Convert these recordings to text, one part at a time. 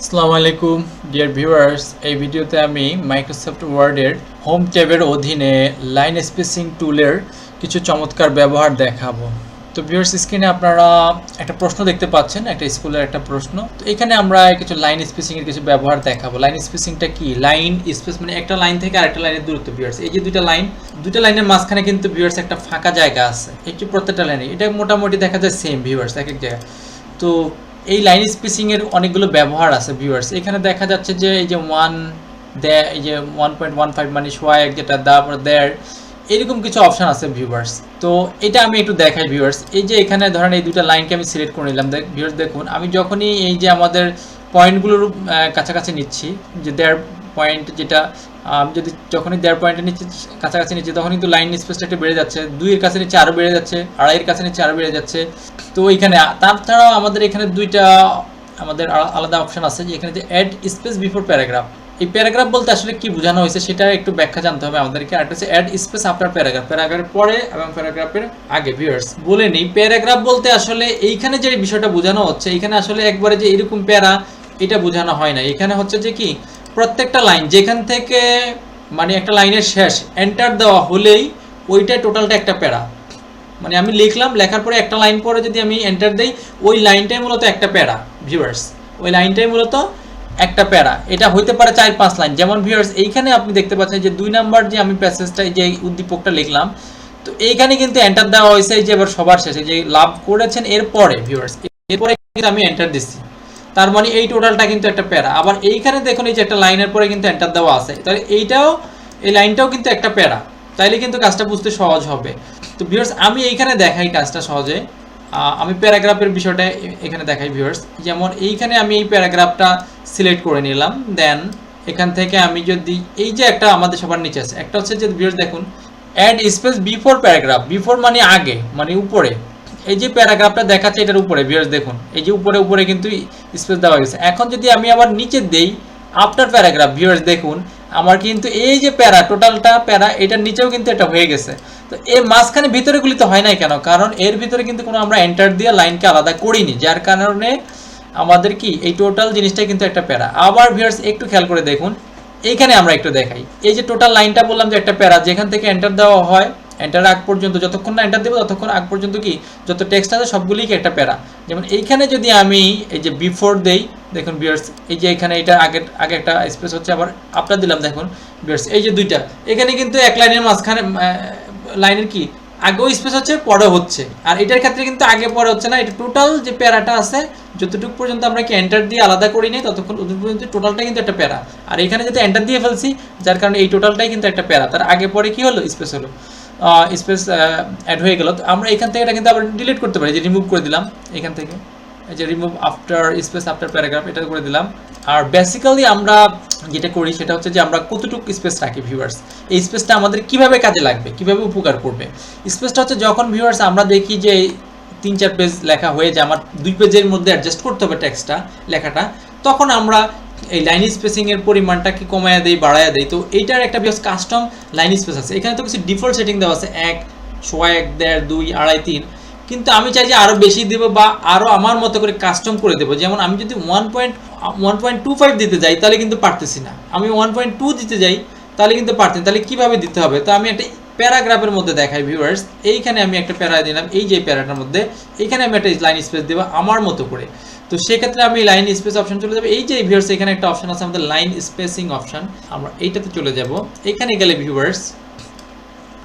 আসসালামু আলাইকুম dear viewers, এই ভিডিওতে আমি মাইক্রোসফট ওয়ার্ডের হোম ট্যাবের অধীনে লাইন স্পেসিং টুলের কিছু চমৎকার ব্যবহার দেখাবো। তো ভিউয়ার্স, স্ক্রিনে আপনারা একটা প্রশ্ন দেখতে পাচ্ছেন, একটা স্কুলের একটা প্রশ্ন। তো এখানে আমরা কিছু লাইন স্পেসিংয়ের কিছু ব্যবহার দেখাবো। লাইন স্পেসিংটা কি? লাইন স্পেস মানে একটা লাইন থেকে আরেকটা লাইনের দূরত্ব। ভিউয়ার্স, এই যে দুইটা লাইনের মাঝখানে কিন্তু ভিউয়ার্স একটা ফাঁকা জায়গা আছে, একটু প্রত্যেকটা লাইনে। এটা মোটামুটি দেখা যায় সেম ভিউয়ার্স এক এক জায়গায়। তো এই লাইন স্পেসিং এর অনেকগুলো ব্যবহার আছে ভিউয়ার্স। এখানে দেখা যাচ্ছে যে এই যে এই যে 1.15 মানে সোয়াক, যেটা তারপর দেয়ার, এরকম কিছু অপশন আছে ভিউয়ার্স। তো এটা আমি একটু দেখাই ভিউয়ার্স। এই যে এখানে ধরেন এই দুটো লাইনকে আমি সিলেক্ট করে নিলাম। ভিউয়ার্স দেখুন, আমি যখনই এই যে আমাদের পয়েন্টগুলোর কাছাকাছি নিচ্ছি, যে দেয়ার পয়েন্ট যেটা, আমি যদি যখনই দেয়ার পয়েন্টের নিচে কাছাকাছি নিচ্ছি, তখন কিন্তু লাইন স্পেসটা একটু বেড়ে যাচ্ছে, 2 এর কাছে নিচে আরও বেড়ে যাচ্ছে, 2.5 এর কাছে নিচে আরও বেড়ে যাচ্ছে। তো এইখানে তাছাড়াও আমাদের এখানে দুইটা আমাদের আলাদা অপশন আছে, যে এখানে যে অ্যাড স্পেস বিফোর প্যারাগ্রাফ। এই প্যারাগ্রাফ বলতে আসলে কি বোঝানো হয়েছে সেটা একটু ব্যাখ্যা জানতে হবে আমাদেরকে। আর একটা হচ্ছে অ্যাড স্পেস আফটার প্যারাগ্রাফ, প্যারাগ্রাফের পরে এবং প্যারাগ্রাফের আগে। ভিউয়ার্স বলে নেই, প্যারাগ্রাফ বলতে আসলে এইখানে যে বিষয়টা বোঝানো হচ্ছে, এখানে আসলে একবারে যে এরকম প্যারা এটা বোঝানো হয় না। এখানে হচ্ছে যে কি, প্রত্যেকটা লাইন যেখান থেকে মানে একটা লাইনের শেষ এন্টার দেওয়া হলেই ওইটাই টোটালটা একটা প্যারা। মানে আমি লিখলাম, লেখার পরে একটা লাইন পরে যদি আমি এন্টার দেই, ওই লাইনটাই মূলত একটা প্যারা। ভিউয়ার্স, ওই লাইনটাই মূলত একটা প্যারা। এটা হইতে পারে 4-5 লাইন। যেমন ভিউয়ার্স, এইখানে আপনি দেখতে পাচ্ছেন যে 2 নাম্বার যে আমি প্যাসেজটা, যে উদ্দীপকটা লিখলাম, তো এইখানে কিন্তু এন্টার দেওয়া হয়েছে এই যে এবার সবার শেষে যে লাভ করেছেন এরপরে। ভিউয়ার্স, এরপরে কিন্তু আমি এন্টার দিচ্ছি, তার মানে এই টোটালটা কিন্তু একটা প্যারা। আবার এইখানে দেখুন, এই যে একটা লাইনের পরে কিন্তু এন্টার দেওয়া আছে, তাহলে এই লাইনটাও কিন্তু একটা প্যারা। তাইলে কিন্তু কাজটা বুঝতে সহজ হবে। তো ভিউয়ার্স, আমি এইখানে দেখাই কাজটা সহজে। আমি প্যারাগ্রাফের বিষয়টা এখানে দেখাই ভিউয়ার্স। যেমন এইখানে আমি এই প্যারাগ্রাফটা সিলেক্ট করে নিলাম। দেন এখান থেকে আমি যদি এই যে একটা আমাদের সবার নিচে আছে, একটা হচ্ছে যে ভিউয়ার্স দেখুন, add space before paragraph. Before মানে আগে, মানে উপরে। এই যে প্যারাগ্রাফটা দেখাচ্ছে এটার উপরে, ভিউয়ার্স দেখুন, এই যে উপরে কিন্তু স্পেস দেওয়া গেছে। এখন যদি আমি আবার নিচে দেই আফটার প্যারাগ্রাফ, ভিউয়ার্স দেখুন, আমার কিন্তু এই যে প্যারা, টোটালটা প্যারা, এটার নিচেও কিন্তু এটা হয়ে গেছে। তো এর মাঝখানে ভিতরেগুলি তো হয় নাই কেন? কারণ এর ভিতরে কিন্তু কোনো আমরা এন্টার দিয়ে লাইনকে আলাদা করিনি, যার কারণে আমাদের কি এই টোটাল জিনিসটা কিন্তু একটা প্যারা। আবার ভিউয়ার্স একটু খেয়াল করে দেখুন, এইখানে আমরা একটু দেখাই, এই যে টোটাল লাইনটা বললাম যে একটা প্যারা, যেখান থেকে এন্টার দেওয়া হয়, এন্টার আগ পর্যন্ত, যতক্ষণ না এন্টার দেবো ততক্ষণ আগ পর্যন্ত কি যত টেক্সট আছে সবগুলিই একটা প্যারা। যেমন এইখানে যদি আমি এই যে বিফোর দেই, দেখুন ভিউয়ার্স, এই যে এখানে এটা আগে একটা স্পেস হচ্ছে, আবার আপনার দিলাম, দেখুন ভিউয়ার্স, এই যে দুইটা, এখানে কিন্তু এক লাইনের মাঝখানে লাইনের কি আগেও স্পেস হচ্ছে, পরেও হচ্ছে। আর এটার ক্ষেত্রে কিন্তু আগে পরে হচ্ছে না, এটা টোটাল যে প্যারাটা আছে, যতটুকু পর্যন্ত আমরা কি এন্টার দিয়ে আলাদা করি নাই, ততক্ষণ পর্যন্ত টোটালটা কিন্তু একটা প্যারা। আর এখানে যেটা এন্টার দিয়ে ফেলছি, যার কারণে এই টোটালটাই কিন্তু একটা প্যারা। তার আগে পরে কি হলো, স্পেস হলো, স্পেস অ্যাড হয়ে গেল। তো আমরা এখান থেকে এটা কিন্তু আবার ডিলিট করতে পারি, যে রিমুভ করে দিলাম এখান থেকে, এই যে remove after space after paragraph, এটা করে দিলাম। আর বেসিক্যালি আমরা যেটা করি সেটা হচ্ছে যে আমরা কতটুকু স্পেস রাখি ভিউয়ার্স, এই স্পেসটা আমাদের কিভাবে কাজে লাগবে, কিভাবে উপকার করবে। স্পেসটা হচ্ছে যখন ভিউয়ার্স আমরা দেখি যে 3-4 পেজ লেখা হয়ে যায়, আমার 2 পেজের মধ্যে অ্যাডজাস্ট করতে হবে টেক্সটটা, লেখাটা, তখন আমরা এই লাইন স্পেসিং এর পরিমাণটা কি কমায়া দেই, বাড়ায়া দেই। তো এইটার একটা বিকজ কাস্টম লাইন স্পেস আছে, এখানে তো কিছু ডিফল্ট সেটিং দেওয়া আছে, 1, 1.5, 1.5, 2, 2.5, 3, কিন্তু আমি চাই যে আরও বেশি দেবো বা আরও আমার মতো করে কাস্টম করে দেবো। যেমন আমি যদি 1.25 দিতে যাই, তাহলে কিন্তু পারতেছি না। আমি 1.2 দিতে যাই, তাহলে কিন্তু পারতেন। তাহলে কীভাবে দিতে হবে? তো আমি একটা প্যারাগ্রাফের মধ্যে দেখাই ভিউয়ার্স। এইখানে আমি একটা প্যারা দিলাম, এই যে প্যারাটার মধ্যে, এইখানে আমি একটা লাইন স্পেস দেবো আমার মতো করে। তো সেক্ষেত্রে আমি লাইন স্পেস অপশন চলে যাবে। এই যে ভিউয়ার্স, এখানে একটা অপশন আছে আমাদের লাইন স্পেসিং অপশন, আমরা এইটাতে চলে যাব। এখানে গেলে ভিউয়ার্স,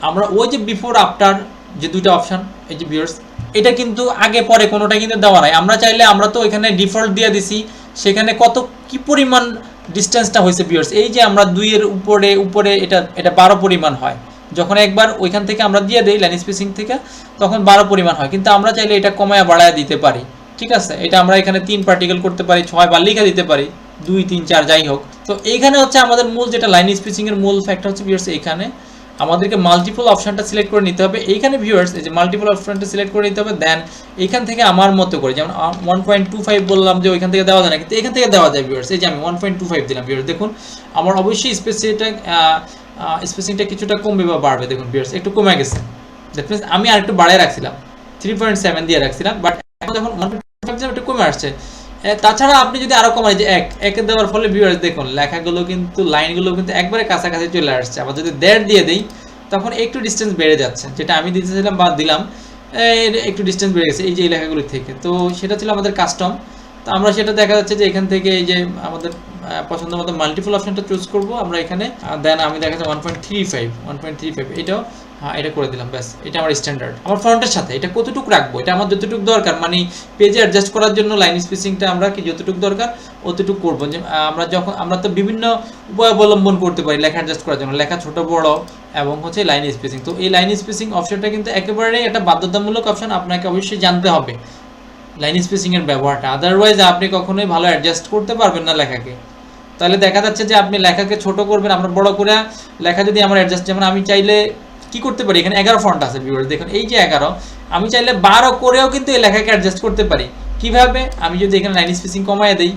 আমরা ওই যে বিফোর আফটার যে দুইটা অপশন, এই যে ভিউয়ার্স, এটা কিন্তু আগে পরে কোনোটা কিন্তু দেওয়া নাই। আমরা চাইলে, আমরা তো এখানে ডিফল্ট দিয়ে দিছি, সেখানে কত কি পরিমাণ ডিস্টেন্সটা হয়েছে ভিউয়ার্স, এই যে আমরা 2 এর উপরে এটা 12 পরিমাণ হয়। যখন একবার ওইখান থেকে আমরা দিয়ে দেই লাইন স্পেসিং থেকে, তখন 12 পরিমাণ হয়। কিন্তু আমরা চাইলে এটা কমায়া বাড়ায় দিতে পারি, ঠিক আছে? এটা আমরা এখানে 3 পার্টিকেল করতে পারি, 6 বার লিখে দিতে পারি, 2, 3, 4 যাই হোক। তো এইখানে হচ্ছে আমাদের মূল যেটা লাইন স্পেসিং এর মূল ফ্যাক্টর হচ্ছে ভিউয়ার্স, এইখানে আমাদেরকে মাল্টিপল অপশনটা সিলেক্ট করে নিতে হবে। এইখানে ভিউয়ার্স, এই যে মাল্টিপল অপশনটা সিলেক্ট করে নিতে হবে। দেন এইখান থেকে আমার মতো করে, যেমন 1.25 বললাম যে ওইখান থেকে দেওয়া যায় না, কিন্তু এখান থেকে দেওয়া যায় ভিউয়ার্স। এই যে আমি 1.25 দিলাম ভিউয়ার্স, দেখুন আমার অবশ্যই স্পেসিংটা কিছুটা কমবে বা বাড়বে। দেখুন ভিউয়ার্স, একটু কমে গেছে। দ্যাট মিনস আমি আর একটু বাড়ায় রাখছিলাম, 3.7 দিয়ে রাখছিলাম, বাট এখন যখন 1.25 একটু কমে আসছে। তাছাড়া আপনি যদি আরো কমাই যে এক দেওয়ার ফলে ভিউয়ার্স দেখুন লেখাগুলো কিন্তু লাইনগুলো কিন্তু একবারে কাছাকাছি চলে আসছে। আবার যদি 1.5 দিয়ে দেই তখন একটু ডিস্টেন্স বেড়ে যাচ্ছে, যেটা আমি দিতেছিলাম বা দিলাম একটু ডিস্টেন্স বেড়ে গেছে এই যে এই লেখাগুলো থেকে। তো সেটা ছিল আমাদের কাস্টম। তো আমরা সেটা দেখা যাচ্ছে যে এখান থেকে এই যে আমাদের পছন্দ মতো মাল্টিপল অপশনটা চুজ করব আমরা এখানে, দেন আমি দেখা যাচ্ছে 1.35 এটাও এটা করে দিলাম, ব্যাস এটা আমার স্ট্যান্ডার্ড। আমার ফন্টের সাথে এটা কতটুকু রাখবো, এটা আমার যতটুকু দরকার, মানে পেজে অ্যাডজাস্ট করার জন্য লাইন স্পেসিংটা আমরা কি যতটুকু দরকার অতটুকু করবো। যে আমরা তো বিভিন্ন উপায় অবলম্বন করতে পারি লেখা অ্যাডজাস্ট করার জন্য, লেখা ছোট বড় এবং হচ্ছে লাইন স্পেসিং। তো এই লাইন স্পেসিং অপশনটা কিন্তু একেবারে একটা বাধ্যতামূলক অপশন, আপনাকে অবশ্যই জানতে হবে লাইন স্পেসিং এর ব্যবহারটা, আদারওয়াইজ আপনি কখনোই ভালো অ্যাডজাস্ট করতে পারবেন না লেখাকে। তাহলে দেখা যাচ্ছে যে আপনি লেখাকে ছোট করবেন, আমরা বড় করে লেখা যদি আমার অ্যাডজাস্ট, যেমন আমি চাইলে কি করতে পারি, এখানে 11 ফন্ট আছে ভিউয়ার্স দেখুন, এই যে 11, আমি চাইলে 12 করেও কিন্তু এই লেখাকে অ্যাডজাস্ট করতে পারি। কিভাবে, আমি যদি এখানে লাইন স্পেসিং কমায় দেই,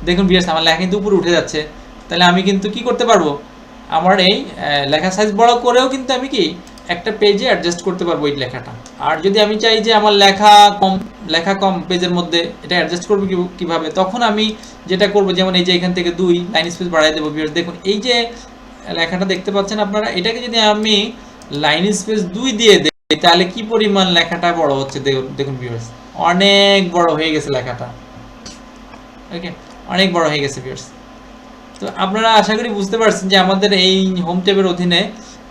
দেখুন ভিউয়ার্স আমার লেখা কিন্তু উপরে উঠে যাচ্ছে। তাহলে আমি কিন্তু কি করতে পারবো, আমার এই লেখা সাইজ বড় করেও কিন্তু আমি কি একটা পেজে অ্যাডজাস্ট করতে পারবো এই লেখাটা। আর যদি আমি চাই যে আমার লেখা কম পেজের মধ্যে, এটা অ্যাডজাস্ট করবো কিভাবে, তখন আমি যেটা করবো, যেমন এই যে এখান থেকে 2 লাইন স্পেস বাড়াই দেবো ভিউয়ার্স। দেখুন এই যে লেখাটা দেখতে পাচ্ছেন আপনারা, এটাকে যদি আমি লাইন স্পেস 2 দিয়ে দেই তাহলে কি পরিমাণ লেখাটা বড় হচ্ছে দেখুন ভিউয়ার্স, অনেক বড় হয়ে গেছে লেখাটা। ওকে, অনেক বড় হয়ে গেছে ভিউয়ার্স। তো আপনারা আশা করি বুঝতে পারছেন যে আমাদের এই হোম ট্যাবের অধীনে,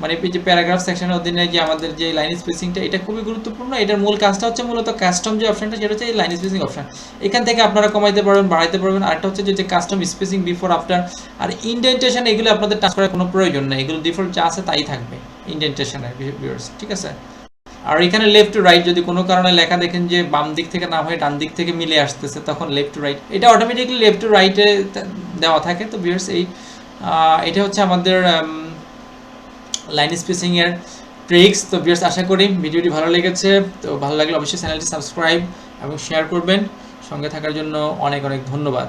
মানে এই যে প্যারাগ্রাফ সেকশনের অধীনে যে আমাদের যে লাইন স্পেসিংটা, এটা খুবই গুরুত্বপূর্ণ। এটার মূল কাজটা হচ্ছে মূলত কাস্টম যে অপশনটা, সেটা হচ্ছে এই লাইন স্পেসিং অপশন। এখান থেকে আপনারা কমাইতে পারবেন, বাড়াইতে পারবেন। আরেকটা হচ্ছে যে কাস্টম স্পেসিং বিফোর আফটার, আর ইনডেন্টেশন, এগুলো আপনাদের টাচ করার কোনো প্রয়োজন নেই, এগুলো ডিফল্ট যা আছে তাই থাকবে ইনডেন্টেশনের ভিউয়ার্স, ঠিক আছে। আর এখানে লেফট টু রাইট, যদি কোনো কারণে লেখা দেখেন যে বাম দিক থেকে না হয়ে ডান দিক থেকে মিলে আসতেছে, তখন লেফট টু রাইট, এটা অটোমেটিকলি লেফট টু রাইটে দেওয়া থাকে। তো ভিউয়ার্স এটা হচ্ছে আমাদের লাইন স্পেসিং এর ট্রিক্স। তো ভিউয়ার্স আশা করি ভিডিওটি ভালো লেগেছে। তো ভালো লাগলে অবশ্যই চ্যানেলটি সাবস্ক্রাইব এবং শেয়ার করবেন। সঙ্গে থাকার জন্য অনেক অনেক ধন্যবাদ।